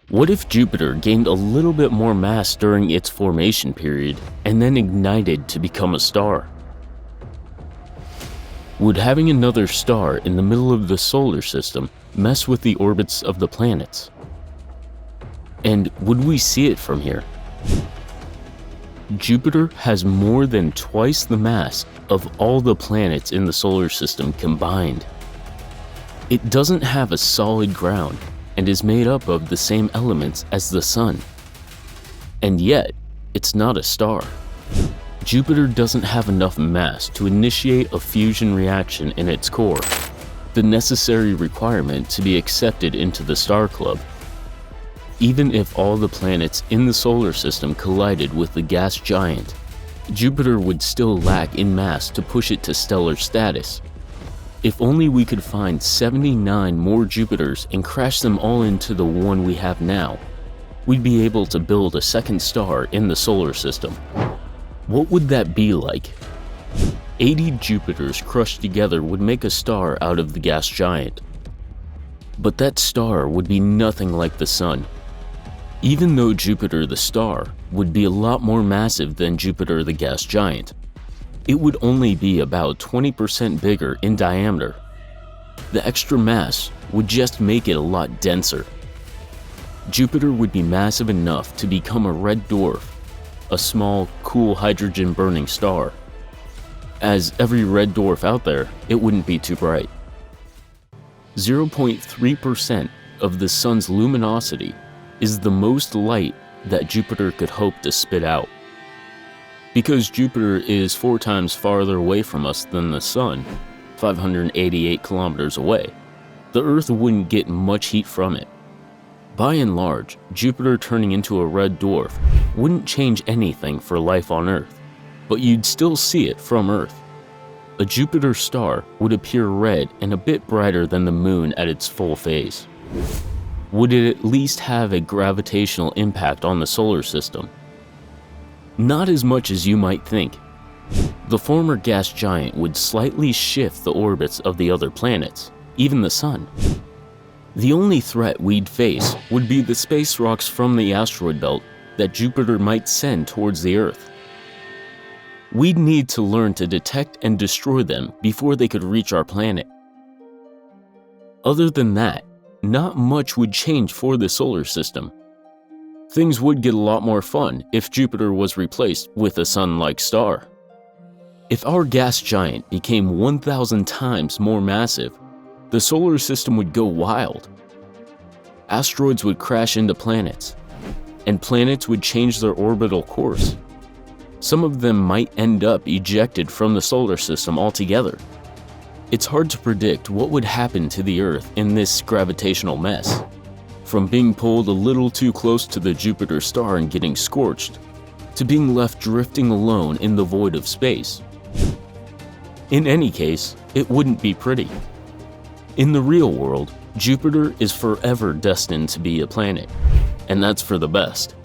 What if Jupiter gained a little bit more mass during its formation period and then ignited to become a star? Would having another star in the middle of the solar system mess with the orbits of the planets? And would we see it from here? Jupiter has more than twice the mass of all the planets in the solar system combined. It doesn't have a solid ground and is made up of the same elements as the Sun. And yet, it's not a star. Jupiter doesn't have enough mass to initiate a fusion reaction in its core, the necessary requirement to be accepted into the star club. Even if all the planets in the solar system collided with the gas giant, Jupiter would still lack in mass to push it to stellar status. If only we could find 79 more Jupiters and crash them all into the one we have now, we'd be able to build a second star in the solar system. What would that be like? 80 Jupiters crushed together would make a star out of the gas giant. But that star would be nothing like the Sun. Even though Jupiter the star would be a lot more massive than Jupiter the gas giant, it would only be about 20% bigger in diameter. The extra mass would just make it a lot denser. Jupiter would be massive enough to become a red dwarf, a small, cool hydrogen-burning star. As every red dwarf out there, it wouldn't be too bright. 0.3% of the Sun's luminosity is the most light that Jupiter could hope to spit out. Because Jupiter is 4 times farther away from us than the Sun, 588 kilometers away, the Earth wouldn't get much heat from it. By and large, Jupiter turning into a red dwarf wouldn't change anything for life on Earth, but you'd still see it from Earth. A Jupiter star would appear red and a bit brighter than the Moon at its full phase. Would it at least have a gravitational impact on the solar system? Not as much as you might think. The former gas giant would slightly shift the orbits of the other planets, even the Sun. The only threat we'd face would be the space rocks from the asteroid belt that Jupiter might send towards the Earth. We'd need to learn to detect and destroy them before they could reach our planet. Other than that, not much would change for the solar system. Things would get a lot more fun if Jupiter was replaced with a Sun-like star. If our gas giant became 1,000 times more massive, the solar system would go wild. Asteroids would crash into planets, and planets would change their orbital course. Some of them might end up ejected from the solar system altogether. It's hard to predict what would happen to the Earth in this gravitational mess, from being pulled a little too close to the Jupiter star and getting scorched, to being left drifting alone in the void of space. In any case, it wouldn't be pretty. In the real world, Jupiter is forever destined to be a planet, and that's for the best.